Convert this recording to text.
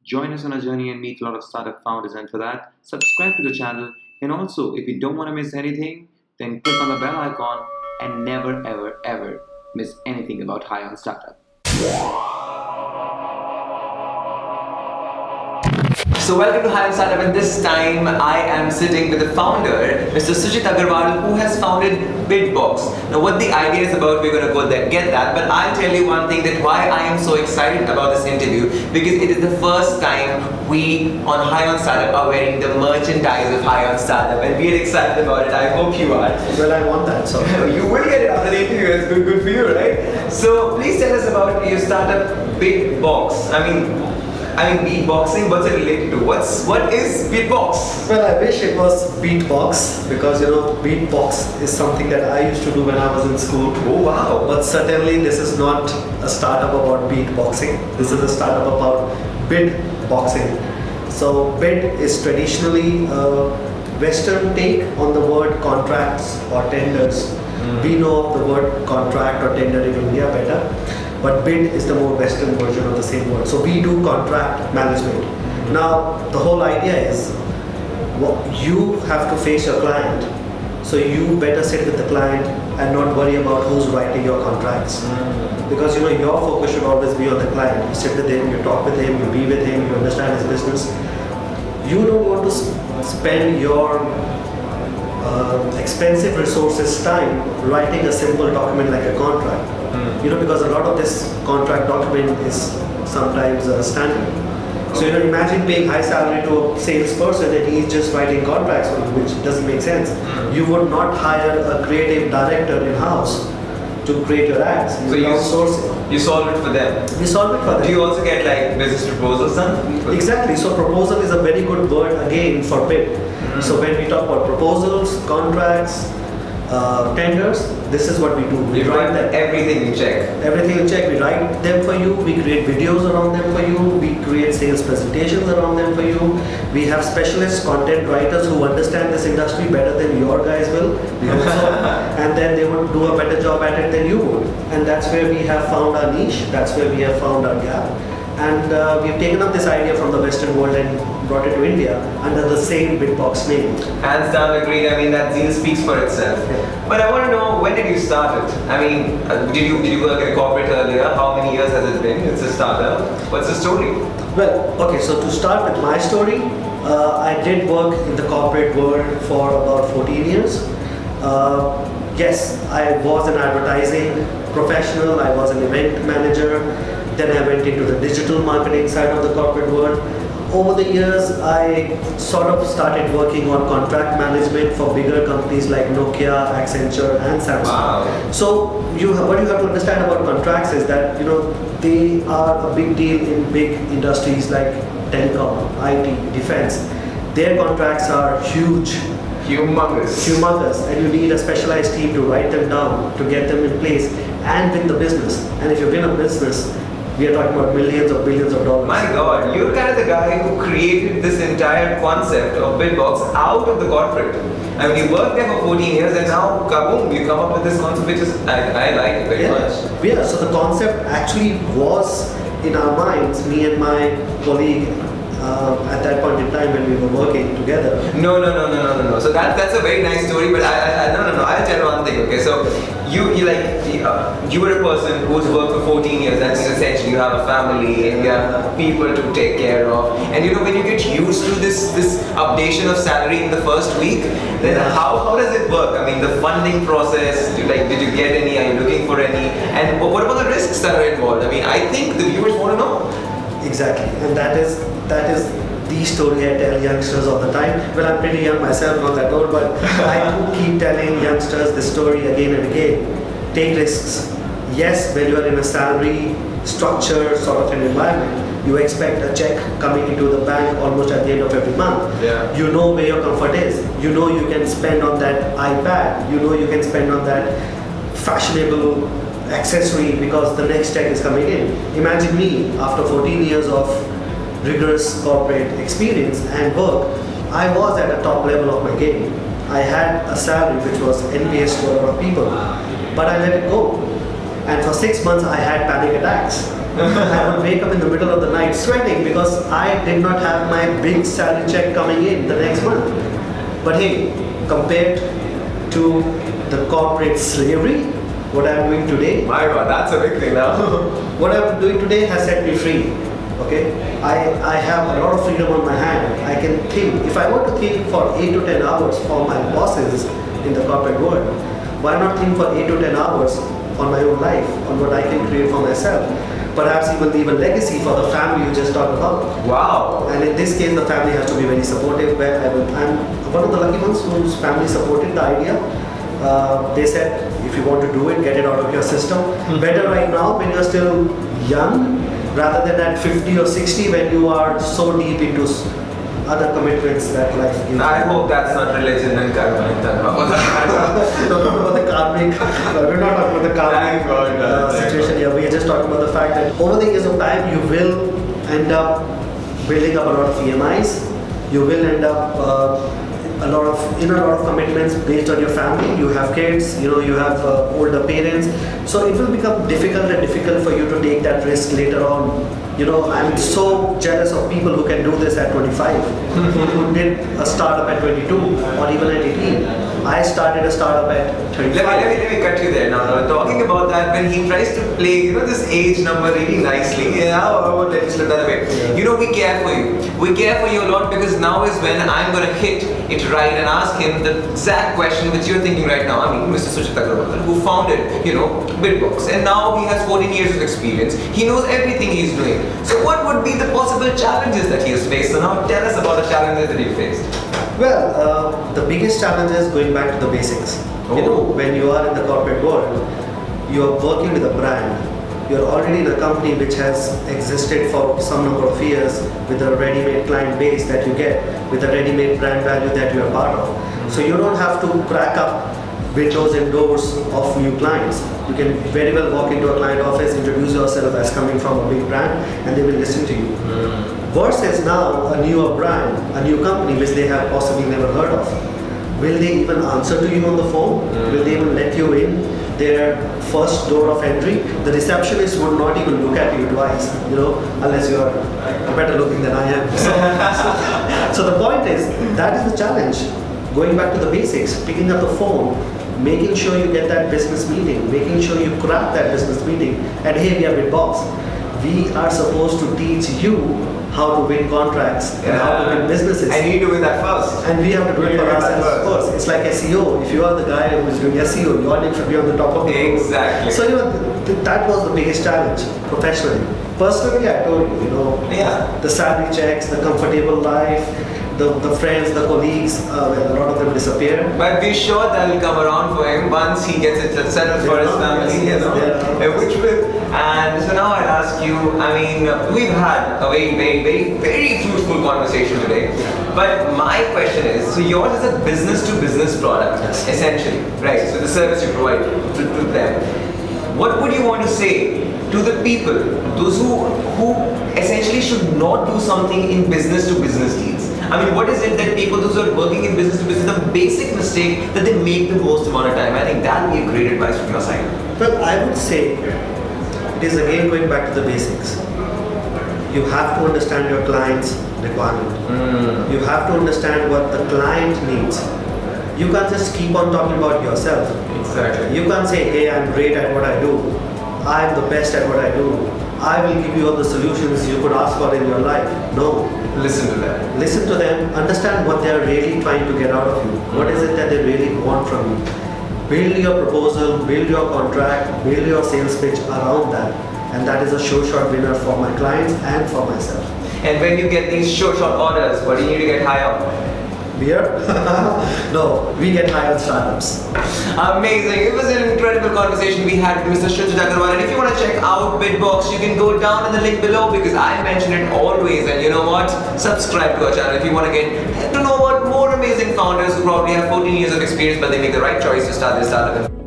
Join us on our journey and meet a lot of startup founders. And for that, subscribe to the channel. And also, if you don't want to miss anything, then click on the bell icon and never ever ever miss anything about High on Startup. So welcome to High on Startup, and this time I am sitting with the founder, Mr. Suchit Aggarwal, who has founded BidBox. Now what the idea is about, we're going to go there, get that, but I'll tell you one thing, that why I am so excited about this interview, because it is the first time we on High on Startup are wearing the merchandise of High on Startup, and we are excited about it. I hope you are. Well, I want that, so. You will get it after the interview, it's good for you, right? So please tell us about your startup BidBox. I mean beatboxing, what's it related to? What is BidBox? Well, I wish it was BidBox, because BidBox is something that I used to do when I was in school. Oh wow. But certainly this is not a startup about beatboxing. This is a startup about BidBoxing. So bid is traditionally a Western take on the word contracts or tenders. We know of the word contract or tender in India better, but bid is the more Western version of the same word. So we do contract management. Now, the whole idea is, you have to face your client, so you better sit with the client and not worry about who's writing your contracts. Because your focus should always be on the client. You sit with him, you talk with him, you be with him, you understand his business. You don't want to spend your expensive resources time writing a simple document like a contract. Because a lot of this contract document is sometimes standard. So imagine paying high salary to a salesperson and he's just writing contracts, which doesn't make sense. You would not hire a creative director in-house to create your ads. You outsource it. You solve it for them. We solve it for them. Do you also get like business proposals done? Exactly. So proposal is a very good word again for bid. So when we talk about proposals, contracts, tenders, this is what we do. We write them. Everything you check. Everything you check. We write them for you. We create videos around them for you. We create sales presentations around them for you. We have specialist content writers who understand this industry better than your guys will. And then they would do a better job at it than you would. And that's where we have found our niche. That's where we have found our gap. And we've taken up this idea from the Western world and brought it to India under the same BidBox name. Hands down agreed. That zeal speaks for itself. Yeah. But I want to know, when did you start it? Did you work in a corporate earlier? How many years has it been? It's a startup. What's the story? Well, okay, so to start with my story, I did work in the corporate world for about 14 years. Yes, I was an advertising professional. I was an event manager. Then I went into the digital marketing side of the corporate world. Over the years, I sort of started working on contract management for bigger companies like Nokia, Accenture, and Samsung. Wow. So what you have to understand about contracts is that they are a big deal in big industries like telecom, IT, defense. Their contracts are huge. Humongous, and you need a specialized team to write them down, to get them in place, and win the business. And if you win a business, we are talking about millions or billions of dollars. My God, you're kind of the guy who created this entire concept of BidBox out of the corporate. You worked there for 14 years and now, kaboom, you come up with this concept, which is, I like it very much. Yeah, so the concept actually was in our minds, me and my colleague, at that point in time when we were working together. No. So that's a very nice story, but no. I'll tell one thing. Okay, so you were a person who's worked for 14 years. That means essentially you have a family and you have people to take care of. And when you get used to this updation of salary in the first week, then how does it work? The funding process. Did you get any? Are you looking for any? And what about the risks that are involved? I think the viewers want to know. Exactly, and that is the story I tell youngsters all the time. Well, I'm pretty young myself, not that old, but I do keep telling youngsters this story again and again. Take risks. Yes, when you are in a salary structure sort of an environment, you expect a check coming into the bank almost at the end of every month. Yeah. You know where your comfort is. You know you can spend on that iPad. You know you can spend on that fashionable accessory because the next check is coming in. Imagine me, after 14 years of rigorous corporate experience and work, I was at a top level of my game. I had a salary which was envious to a lot of people, but I let it go. And for 6 months I had panic attacks. I would wake up in the middle of the night sweating because I did not have my big salary check coming in the next month. But hey, compared to the corporate slavery, what I'm doing today, My God, that's a big thing now. what I'm doing today has set me free. Okay, I have a lot of freedom on my hand. I can think. If I want to think for 8 to 10 hours for my bosses in the corporate world, why not think for 8 to 10 hours on my own life, on what I can create for myself? Perhaps even leave a legacy for the family you just talked about. Wow. And in this case, the family has to be very supportive. Where I'm one of the lucky ones whose family supported the idea. They said, if you want to do it, get it out of your system. Better right now when you're still young, rather than at 50 or 60 when you are so deep into other commitments that life gives. I hope that's not religion and karma. We're not talking about the karmic. We're not talking about the Thank God, karmic thank situation here. We're just talking about the fact that over the years of time, you will end up building up a lot of EMIs. You will end up a lot of commitments based on your family. You have kids. You have older parents. So it will become difficult for you to take that risk later on. I'm so jealous of people who can do this at 25, who did a startup at 22 or even at 18. I started a startup at 35. Let me cut you there now. Talking about that, when he tries to play, this age number really nicely. I would let you slip that away. We care for you. We care for you a lot because now is when I'm going to hit it right and ask him the exact question which you're thinking right now. I mean, Mr. Suchit Aggarwal, who founded, BidBox, and now he has 14 years of experience. He knows everything he's doing. So what would be the possible challenges that he has faced? So now tell us about the challenges that he faced. Well, the biggest challenge is going back to the basics. When you are in the corporate world, you are working with a brand. You're already in a company which has existed for some number of years with a ready-made client base that you get, with a ready-made brand value that you are part of. So you don't have to crack up windows and doors of new clients. You can very well walk into a client office, introduce yourself as coming from a big brand, and they will listen to you. Versus now a newer brand, a new company which they have possibly never heard of. Will they even answer to you on the phone? Will they even let you in their first door of entry? The receptionist would not even look at you twice, unless you are better looking than I am. So the point is, that is the challenge. Going back to the basics, picking up the phone, making sure you get that business meeting, making sure you crack that business meeting, and hey, we are BidBox. We are supposed to teach you how to win contracts and how to win businesses. And you do it that first. And we have to do it for ourselves first. It's like SEO. If you are the guy who is doing SEO, your name should be on the top of the group. Exactly. So that was the biggest challenge professionally. Personally, I told you, the salary checks, the comfortable life, the friends, the colleagues, a lot of them disappear. But be sure that will come around for him once he gets it settled for his family, which will. And so now I'll ask you, we've had a very, very, very, very fruitful conversation today. But my question is, so yours is a business-to-business product, essentially, right? So the service you provide to them. What would you want to say to the people, those who essentially should not do something in business-to-business deals? What is it that people, those who are working in business to business, the basic mistake that they make the most amount of time? I think that would be a great advice from your side. Well, I would say it is again going back to the basics. You have to understand your client's requirement. You have to understand what the client needs. You can't just keep on talking about yourself. Exactly. You can't say, hey, I'm great at what I do. I'm the best at what I do. I will give you all the solutions you could ask for in your life. No. Listen to them. Listen to them. Understand what they are really trying to get out of you. What is it that they really want from you? Build your proposal, build your contract, build your sales pitch around that. And that is a sure shot winner for my clients and for myself. And when you get these sure shot orders, what do you need to get high on? Beer? No, we get high on startups. Amazing. It was an incredible conversation we had with Mr. Suchit Aggarwal. And if you want to check out BidBox, you can go down in the link below because I mention it always. And you know what? Subscribe to our channel if you want to get to know about more amazing founders who probably have 14 years of experience but they make the right choice to start their startup.